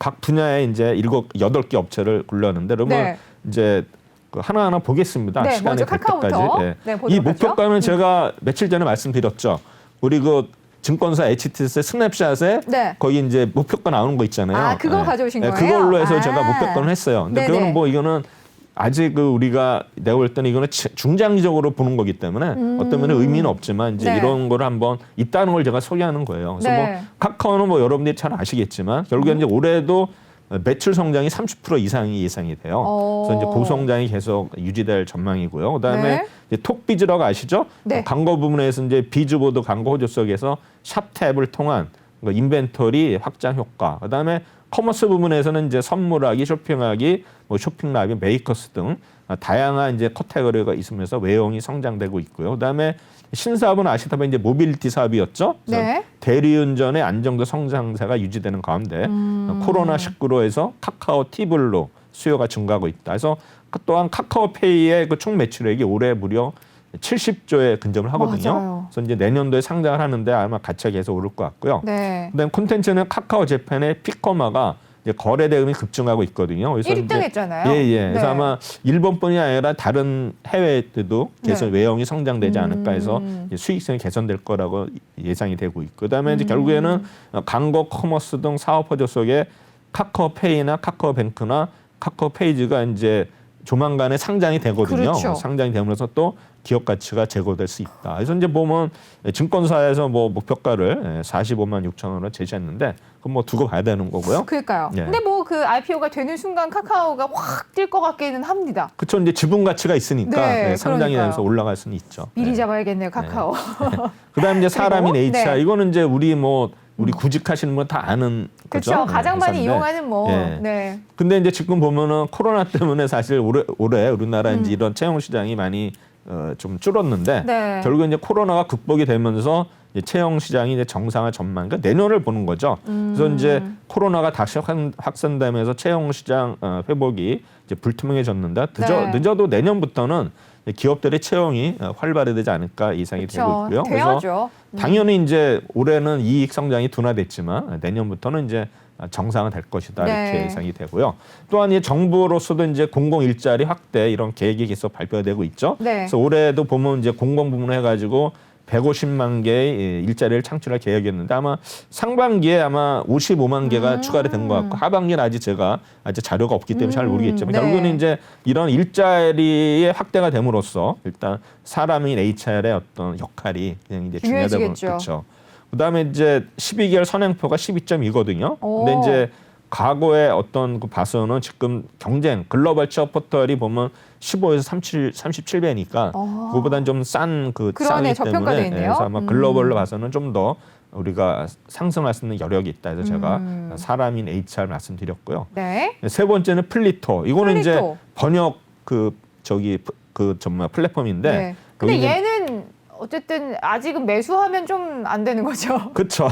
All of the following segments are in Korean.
각 분야에 이제 8개 업체를 굴렸는데 그러면 네. 이제 그 하나하나 보겠습니다. 네, 시간이 먼저 될 카카오부터 때까지. 예. 네, 보도록 이 하죠. 목표가는 제가 며칠 전에 말씀드렸죠. 우리 그 증권사 HTS의 스냅샷에 네. 거기 이제 목표가 나오는 거 있잖아요. 아, 그거 예. 가져오신 예, 거예요? 그걸로 해서 제가 아. 목표가를 했어요. 근데 네네. 그거는 뭐 이거는 아직 그 우리가 내가 볼 때는 이거는 중장기적으로 보는 거기 때문에 어떤 면에 의미는 없지만 이제 네. 이런 거를 한번 있다는 걸 제가 소개하는 거예요. 그래서 네. 뭐 카카오는 뭐 여러분들이 잘 아시겠지만 결국에 이제 올해도 매출 성장이 30% 이상이 예상이 돼요. 그래서 이제 고성장이 계속 유지될 전망이고요. 그다음에 네. 이제 톡비즈라고 아시죠? 네. 광고 부분에서 이제 비즈보드 광고 호조 속에서 샵탭을 통한 인벤토리 확장 효과. 그다음에 커머스 부분에서는 이제 선물하기, 쇼핑하기, 뭐 쇼핑라비, 메이커스 등 다양한 이제 카테고리가 있으면서 외형이 성장되고 있고요. 그다음에 신사업은 아시다시피 이제 모빌리티 사업이었죠. 네. 대리운전의 안정적 성장세가 유지되는 가운데 코로나19로 해서 카카오 티블로 수요가 증가하고 있다. 그래서 또한 카카오페이의 그 총 매출액이 올해 무려 70조에 근접을 하거든요. 맞아요. 그래서 이제 내년도에 상장을 하는데 아마 가치가 계속 오를 것 같고요. 네. 그다음 콘텐츠는 카카오 재팬의 피코마가 이제 거래 대금이 급증하고 있거든요. 그래서 1등 이제 했잖아요. 예. 그래서 네. 아마 일본뿐이 아니라 다른 해외에도 계속 네. 외형이 성장되지 않을까 해서 이제 수익성이 개선될 거라고 예상이 되고 있고, 그다음에 이제 결국에는 광고, 커머스 등 사업 호조 속에 카카오페이나 카카오뱅크나 카카오페이지가 이제 조만간에 상장이 되거든요. 그렇죠. 상장이 되면서 또 기업 가치가 제고될 수 있다. 그래서 이제 보면 증권사에서 뭐 목표가를 45만 6천 원으로 제시했는데 그건 뭐 두고 봐야 되는 거고요. 그러니까요. 예. 근데 뭐 그 IPO가 되는 순간 카카오가 확 뛸 것 같기는 합니다. 그렇죠. 이제 지분 가치가 있으니까 네, 상장이 그러니까요. 되면서 올라갈 수는 있죠. 미리 네. 잡아야겠네요, 카카오. 그다음에 이제 사람인 그리고, HR 네. 이거는 이제 우리 구직하시는 분 다 아는 거죠. 그렇죠. 가장 많이 회사인데. 이용하는 뭐. 예. 네. 근데 이제 지금 보면은 코로나 때문에 사실 올해 우리나라 이제 이런 채용 시장이 많이 좀 줄었는데 네. 결국 이제 코로나가 극복이 되면서 이제 채용 시장이 이제 정상화 전망, 그러니까 내년을 보는 거죠. 그래서 이제 코로나가 다시 확산되면서 채용 시장 회복이 이제 불투명해졌는데 네. 늦어도 내년부터는 기업들의 채용이 활발해지지 않을까 예상이 되고 그렇죠. 있고요. 돼야죠. 당연히 이제 올해는 이익 성장이 둔화됐지만 내년부터는 이제 정상화될 것이다 이렇게 네. 예상이 되고요. 또한 이 정부로서도 이제 공공 일자리 확대 이런 계획이 계속 발표되고 있죠. 네. 그래서 올해도 보면 이제 공공 부문을 해가지고 150만 개의 일자리를 창출할 계획이었는데 아마 상반기에 아마 55만 개가 추가로 된 것 같고 하반기는 아직 자료가 없기 때문에 잘 모르겠지만 네. 결국에는 이제 이런 일자리의 확대가 됨으로써 일단 사람인 HR의 어떤 역할이 그냥 이제 중요하다고 중요해지겠죠. 그렇죠. 그다음에 이제 12개월 선행표가 12.2거든요. 오. 근데 이제 과거에 어떤 그 봐서는 지금 경쟁 글로벌 취업 포털이 보면 15에서 37배니까 그거보다는 좀 싼 그 그러네, 쌍이기 저평가돼 때문에 있네요. 그래서 아마 글로벌로 봐서는 좀 더 우리가 상승할 수 있는 여력이 있다 해서 제가 사람인 HR 말씀드렸고요. 네. 세 번째는 플리토. 이거는 이제 플리토. 번역 정말 플랫폼인데 네. 근데 여기 이제 얘는 어쨌든 아직은 매수하면 좀 안 되는 거죠. 그렇죠.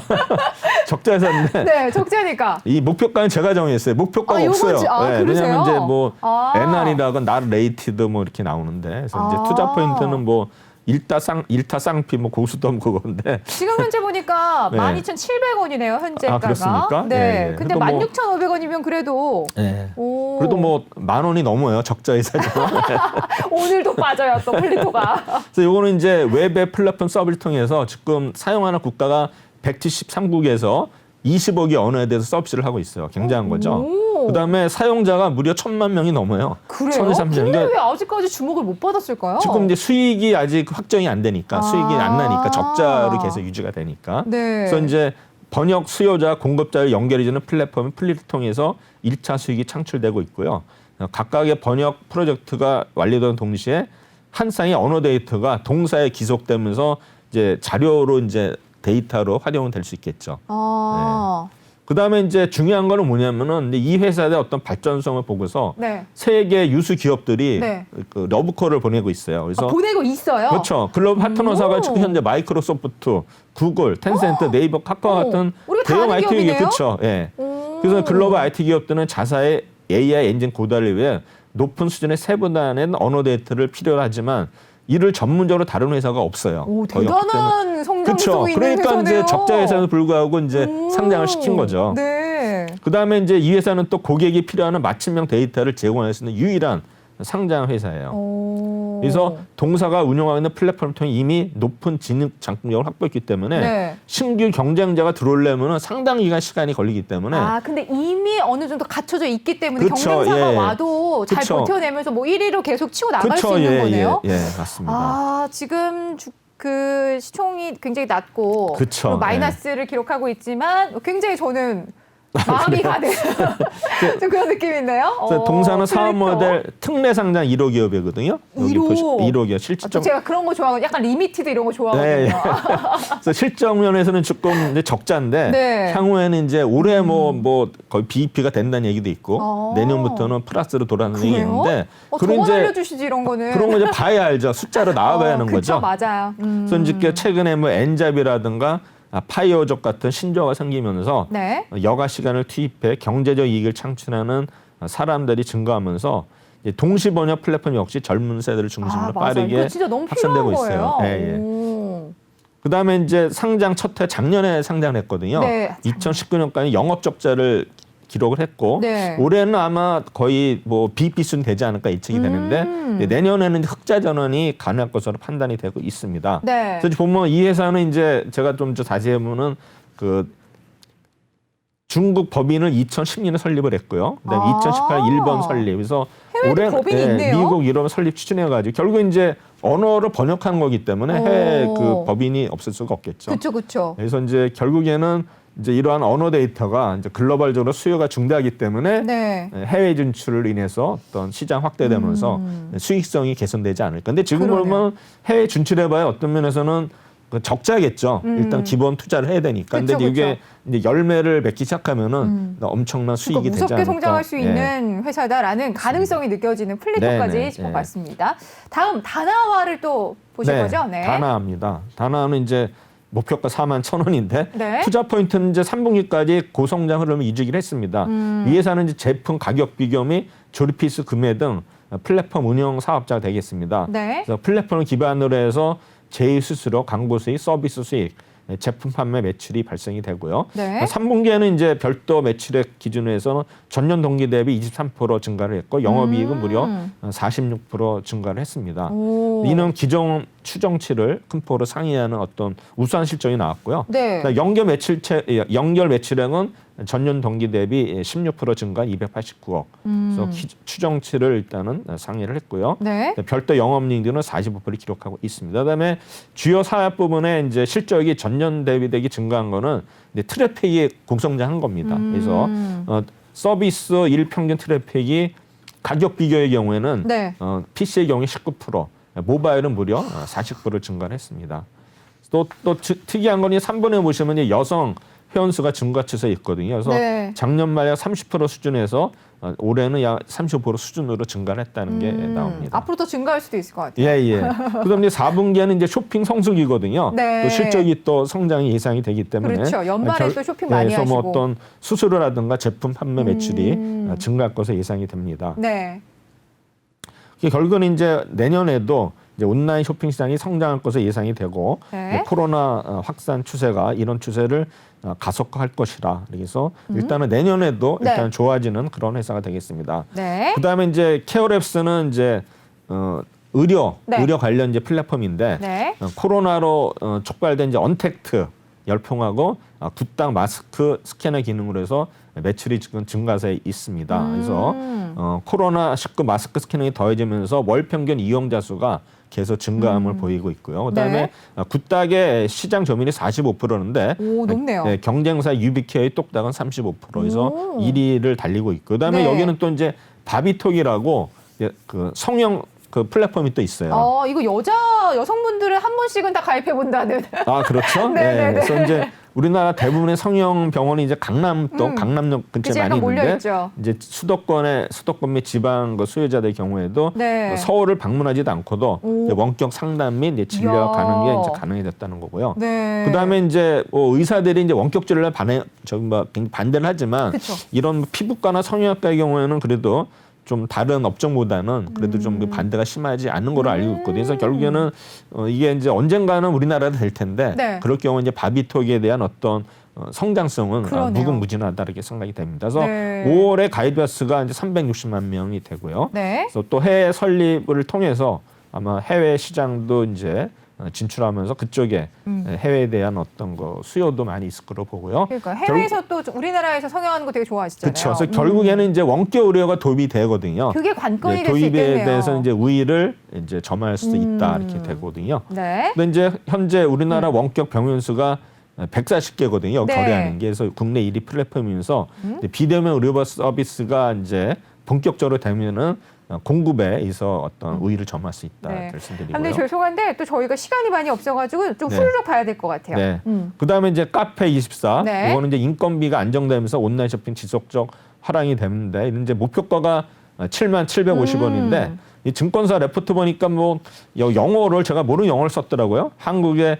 적자였는데 네, 적자니까. 이 목표가는 제가 정했어요. 목표가가 아, 없어요. 요거지. 아, 그러세요? 왜냐하면 이제 뭐 아. NR이라고 not rated 뭐 이렇게 나오는데 그래서 이제 아. 투자 포인트는 뭐 일타 쌍피 뭐 고수덤 그건데 지금 현재 보니까 네. 12,700원이네요, 현재가가. 아, 그렇습니까? 네. 예, 예. 근데 그래도 뭐- 16,500원이면 그래도 오. 그래도 뭐 10,000원이 넘어요. 적자회사지만. 오늘도 빠져요, 또 플리토가. 그래서 이거는 이제 웹의 플랫폼 서비스를 통해서 지금 사용하는 국가가 173국에서 20억이 언어에 대해서 서비스를 하고 있어요. 굉장한 거죠. 오. 그다음에 사용자가 무려 1,000만 명이 넘어요. 그래요? 1,230명. 근데 그러니까 왜 아직까지 주목을 못 받았을까요? 지금 이제 수익이 아직 확정이 안 되니까 수익이 안 나니까 적자로 계속 유지가 되니까. 네. 그래서 이제 번역 수요자 공급자를 연결해주는 플랫폼 플리를 통해서 1차 수익이 창출되고 있고요. 각각의 번역 프로젝트가 완료된 동시에 한 쌍의 언어 데이터가 동사에 기속되면서 이제 자료로 이제 데이터로 활용은 될 수 있겠죠. 아. 그다음에 이제 중요한 거는 뭐냐면은 이제 이 회사의 어떤 발전성을 보고서 네. 세계 유수 기업들이 네. 그 러브콜을 보내고 있어요. 그래서 보내고 있어요. 그렇죠. 글로벌 파트너사가 지금 현재 마이크로소프트, 구글, 텐센트, 네이버, 카카오 오, 같은 우리가 대형 다 아는 IT 기업 기업이네요? 그렇죠. 예. 오. 그래서 글로벌 IT 기업들은 자사의 AI 엔진 고도화를 위해 높은 수준의 세분화된 언어 데이터를 필요로 하지만 이를 전문적으로 다루는 회사가 없어요. 오, 거의 없기 때문에. 대단한 성장성 그렇죠. 있는 그러니까 회사네요. 이제 적자 회사에도 불구하고 이제 오. 상장을 시킨 거죠. 네. 그다음에 이제 이 회사는 또 고객이 필요한 맞춤형 데이터를 제공할 수 있는 유일한 상장 회사예요. 오. 그래서 동사가 운영하고 있는 플랫폼을 통해 이미 높은 진입 장벽을 확보했기 때문에 네. 신규 경쟁자가 들어오려면 상당히 시간이 걸리기 때문에 아, 근데 이미 어느 정도 갖춰져 있기 때문에 그쵸, 경쟁사가 예. 와도 잘 그쵸. 버텨내면서 뭐 1위로 계속 치고 나갈 그쵸, 수 있는 거네요. 예, 맞습니다. 아, 지금 그 시총이 굉장히 낮고 그쵸, 그리고 마이너스를 기록하고 있지만 굉장히 저는 마음이 가는 좀 그런 느낌인데요. 그래서 동사는 사업 플랫폼. 모델 특례 상장 1호 기업이거든요. 여기 1호. 1호 기업 아, 또 실질적. 제가 그런 거 좋아하고 약간 리미티드 이런 거 좋아하거든요. 네, 그래서 실적 면에서는 조금 이제 적자인데 네. 향후에는 이제 올해 뭐 거의 BEP가 된다는 얘기도 있고 내년부터는 플러스로 돌아가는 얘기 있는데 더 알려주시지 이런 거는. 그런 거 이제 봐야 알죠. 숫자로 나와봐야 하는 그쵸, 거죠. 맞아요. 그래서 이제 최근에 뭐 엔잡이라든가 파이어족 같은 신조어가 생기면서 네. 여가 시간을 투입해 경제적 이익을 창출하는 사람들이 증가하면서 이제 동시 번역 플랫폼 역시 젊은 세대를 중심으로 맞아요. 빠르게 이거 진짜 너무 확산되고 필요한 있어요. 거예요. 예, 예. 오. 그다음에 이제 상장 첫 해 작년에 상장했거든요. 네, 2019년까지 영업 적자를 기록을 했고 네. 올해는 아마 거의 뭐 BEP 수준 되지 않을까 예측이 되는데 이제 내년에는 흑자 전환이 가능할 것으로 판단이 되고 있습니다. 네. 그래서 보면 이 회사는 이제 제가 좀 자세히 보면은 그 중국 법인을 2010년에 설립을 했고요. 그다음에 2018년 일본 설립. 그래서 해외도 법인이 있네요. 미국, 유럽 설립 추진해가지고 결국 이제 언어를 번역하는 거기 때문에 해외 그 법인이 없을 수가 없겠죠. 그렇죠. 그래서 이제 결국에는 이제 이러한 언어 데이터가 이제 글로벌적으로 수요가 증대하기 때문에 네. 해외 진출을 인해서 어떤 시장 확대되면서 수익성이 개선되지 않을까. 근데 지금 그러네요. 보면 해외 진출해봐야 어떤 면에서는 그 적자겠죠. 일단 기본 투자를 해야 되니까. 근데 그쵸, 이게 이제 열매를 맺기 시작하면은 엄청난 수익이 그러니까 되지 무섭게 않을까. 성장할 수 예. 있는 회사다라는 가능성이 느껴지는 플랫폼까지 네, 네, 짚어봤습니다. 다음 다나와를 또 보실 거죠? 네. 다나입니다. 다나는 이제 목표가 41,000원인데 네. 투자 포인트는 이제 3분기까지 고성장 흐름을 이주기를 했습니다. 이 회사는 이제 제품 가격 비교 및 조립 필수 구매 등 플랫폼 운영 사업자가 되겠습니다. 네. 그래서 플랫폼을 기반으로 해서 제휴 수수료, 광고 수익, 서비스 수익, 제품 판매 매출이 발생이 되고요. 네. 3분기에는 이제 별도 매출액 기준으로 해서는 전년 동기 대비 23% 증가를 했고 영업이익은 무려 46% 증가를 했습니다. 오. 이는 기존 추정치를 큰 폭으로 상회하는 어떤 우수한 실적이 나왔고요. 네. 연결 매출액은 전년 동기 대비 16% 증가 289억. 그래서 추정치를 일단은 상회를 했고요. 네. 별도 영업이익률은 45%를 기록하고 있습니다. 그다음에 주요 사업 부분에 이제 실적이 전년 대비 대비 증가한 거는 이제 트래픽이 공성장한 겁니다. 그래서 서비스 일 평균 트래픽이 가격 비교의 경우에는 네. PC의 경우에 19%, 모바일은 무려 40% 증가를 했습니다. 또 특이한 건 3번에 보시면 이제 여성 회원수가 증가 추세에 있거든요. 그래서 네. 작년 말 약 30% 수준에서 올해는 약 35% 수준으로 증가를 했다는 게 나옵니다. 앞으로 더 증가할 수도 있을 것 같아요. 예. 그다음에 4분기에는 이제 쇼핑 성수기거든요. 네. 또 실적이 또 성장이 예상이 되기 때문에 그렇죠. 연말에 또 쇼핑 많이 그래서 뭐 하시고. 어떤 수수료라든가 제품 판매 매출이 증가할 것으로 예상이 됩니다. 네. 결국은 이제 내년에도 이제 온라인 쇼핑 시장이 성장할 것으로 예상이 되고 네. 코로나 확산 추세가 이런 추세를 가속화할 것이라 그래서 일단은 내년에도 네. 일단 좋아지는 그런 회사가 되겠습니다. 네. 그다음에 이제 케어랩스는 이제 의료 관련 이제 플랫폼인데 네. 코로나로 촉발된 이제 언택트 열풍하고 굿당 마스크 스캐너 기능으로 해서 매출이 지금 증가세에 있습니다. 그래서 코로나19 마스크 스캐너이 더해지면서 월 평균 이용자 수가 계속 증가함을 보이고 있고요. 그다음에 굿닥의 시장 점유율이 45%인데 오, 높네요. 경쟁사 유비케어의 똑딱은 35%에서 1위를 달리고 있고 그다음에 네. 여기는 또 이제 바비톡이라고 그 성형 그 플랫폼이 또 있어요. 이거 여성분들은 한 번씩은 다 가입해 본다는. 아, 그렇죠. 네. 그래서 이제 우리나라 대부분의 성형 병원이 이제 강남동, 강남역 근처에 그치, 많이 약간 있는데 몰려있죠. 이제 수도권 및 지방 그 수요자들 경우에도 네. 서울을 방문하지도 않고도 이제 원격 상담 및 이제 진료가 이야. 가는 게 이제 가능이 됐다는 거고요. 네. 그다음에 이제 의사들이 이제 원격 진료를 반대를 하지만 그쵸. 이런 피부과나 성형외과의 경우에는 그래도 좀 다른 업종보다는 그래도 좀 반대가 심하지 않는 걸로 알고 있거든요. 그래서 결국에는 이게 이제 언젠가는 우리나라도 될 텐데 네. 그럴 경우 이제 바비톡에 대한 어떤 성장성은 그러네요. 무궁무진하다 이렇게 생각이 됩니다. 그래서 네. 5월에 가입자 이제 360만 명이 되고요. 네. 그래서 또 해외 설립을 통해서 아마 해외 시장도 이제 진출하면서 그쪽에 해외에 대한 어떤 거 수요도 많이 있을 거로 보고요. 그러니까 해외에서 또 우리나라에서 성형하는 거 되게 좋아하시잖아요. 그렇죠. 그래서 결국에는 이제 원격 의료가 도입이 되거든요. 그게 관건이 네, 될 수 도입에 있겠네요. 대해서 이제 우위를 이제 점할 수도 있다 이렇게 되거든요. 네. 근데 이제 현재 우리나라 원격 병원 수가 140개거든요. 네. 거래하는 게. 그래서 국내 1위 플랫폼이면서 비대면 의료 서비스가 이제 본격적으로 되면은 공급에 있어 어떤 우위를 점할 수 있다 네. 말씀드리고요. 근데 죄송한데 또 저희가 시간이 많이 없어가지고 좀 네. 후루룩 봐야 될 것 같아요. 네. 그다음에 이제 카페24 네. 이거는 이제 인건비가 안정되면서 온라인 쇼핑 지속적 활황이 되는데 이제 목표가가 77,550원인데 이 증권사 레포트 보니까 뭐 영어를 제가 모르는 영어를 썼더라고요. 한국에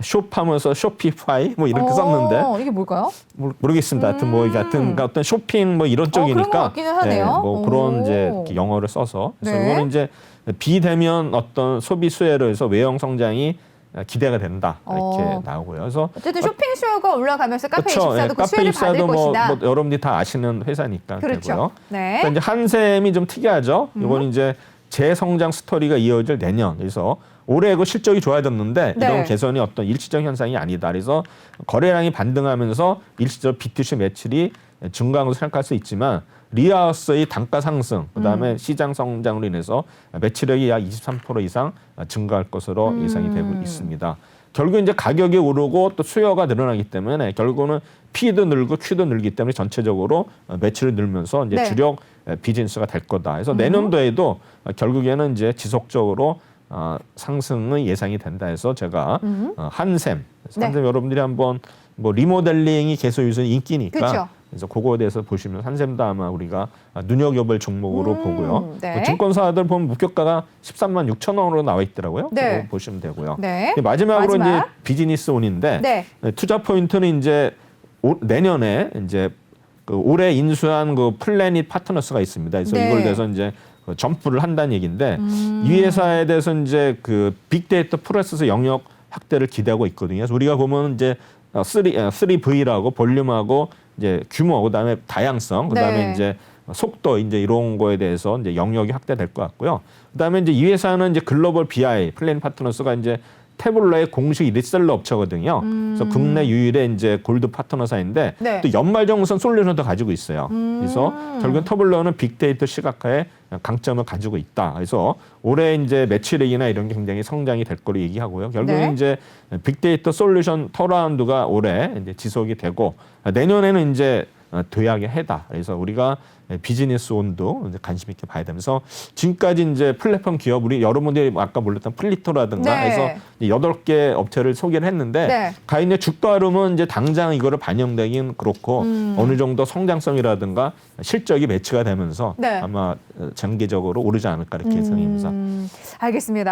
숍하면서 쇼피파이 뭐 이렇게 썼는데 이게 뭘까요? 모르겠습니다. 하여튼 뭐 이게 하여튼 어떤 쇼핑 뭐 이런 쪽이니까 그런 것 같기는 하네요. 뭐 그런 오. 이제 영어를 써서 그래서 네. 이거는 이제 비대면 어떤 소비 수혜로 해서 외형 성장이 기대가 된다 이렇게 나오고요. 그래서 어쨌든 쇼핑 수요가 올라가면서 그렇죠. 카페24도 그 수혜를 받을 뭐 것이다. 여러분들이 다 아시는 회사니까 그렇죠. 되고요. 네. 그러니까 이제 한샘이 좀 특이하죠. 이건 이제 재성장 스토리가 이어질 내년. 그래서 올해 그 실적이 좋아졌는데 네. 이런 개선이 어떤 일시적 현상이 아니다. 그래서 거래량이 반등하면서 일시적 B2C 매출이 증가한 것을 생각할 수 있지만 리하우스의 단가 상승, 그다음에 시장 성장으로 인해서 매출액이 약 23% 이상 증가할 것으로 예상이 되고 있습니다. 결국 이제 가격이 오르고 또 수요가 늘어나기 때문에 결국은 P도 늘고 Q도 늘기 때문에 전체적으로 매출이 늘면서 이제 네. 주력 비즈니스가 될 거다. 그래서 내년도에도 결국에는 이제 지속적으로 상승의 예상이 된다 해서 제가 한샘 네. 여러분들이 한번 뭐 리모델링이 계속 요즘 인기니까 그렇죠. 그래서 그거에 대해서 보시면 한샘도 아마 우리가 눈여겨볼 종목으로 보고요. 네. 뭐 증권사들 보면 목표가가 13만 6천 원으로 나와 있더라고요. 네. 그거 보시면 되고요. 네. 마지막으로 마지막. 이제 비즈니스 온인데 네. 투자 포인트는 이제 내년에 이제 그 올해 인수한 그 플래닛 파트너스가 있습니다. 그래서 네. 이걸 대해서 이제 점프를 한다는 얘기인데 이 회사에 대해서 이제 그 빅데이터 프로세스 영역 확대를 기대하고 있거든요. 그래서 우리가 보면 이제 3V라고 볼륨하고 이제 규모, 그다음에 다양성, 그다음에 네. 이제 속도 이제 이런 거에 대해서 이제 영역이 확대될 것 같고요. 그다음에 이제 이 회사는 이제 글로벌 BI 플래닛 파트너스가 이제 태블러의 공식 리셀러 업체거든요. 그래서 국내 유일의 이제 골드 파트너사인데 네. 또 연말정산 솔루션도 가지고 있어요. 그래서 결국은 태블러는 빅데이터 시각화에 강점을 가지고 있다. 그래서 올해 이제 매출액이나 이런 게 굉장히 성장이 될 거로 얘기하고요. 결국은 네. 이제 빅데이터 솔루션 턴어라운드가 올해 이제 지속이 되고 내년에는 이제 돼야게 해다. 그래서 우리가 비즈니스 온도 이제 관심 있게 봐야 되면서 지금까지 이제 플랫폼 기업 우리 여러분들이 아까 몰랐던 플리토라든가 네. 해서 8개 업체를 소개를 했는데 네. 가인의 주가 흐름은 이제 당장 이거를 반영되긴 그렇고 어느 정도 성장성이라든가 실적이 매치가 되면서 네. 아마 장기적으로 오르지 않을까 이렇게 예상입니다. 알겠습니다.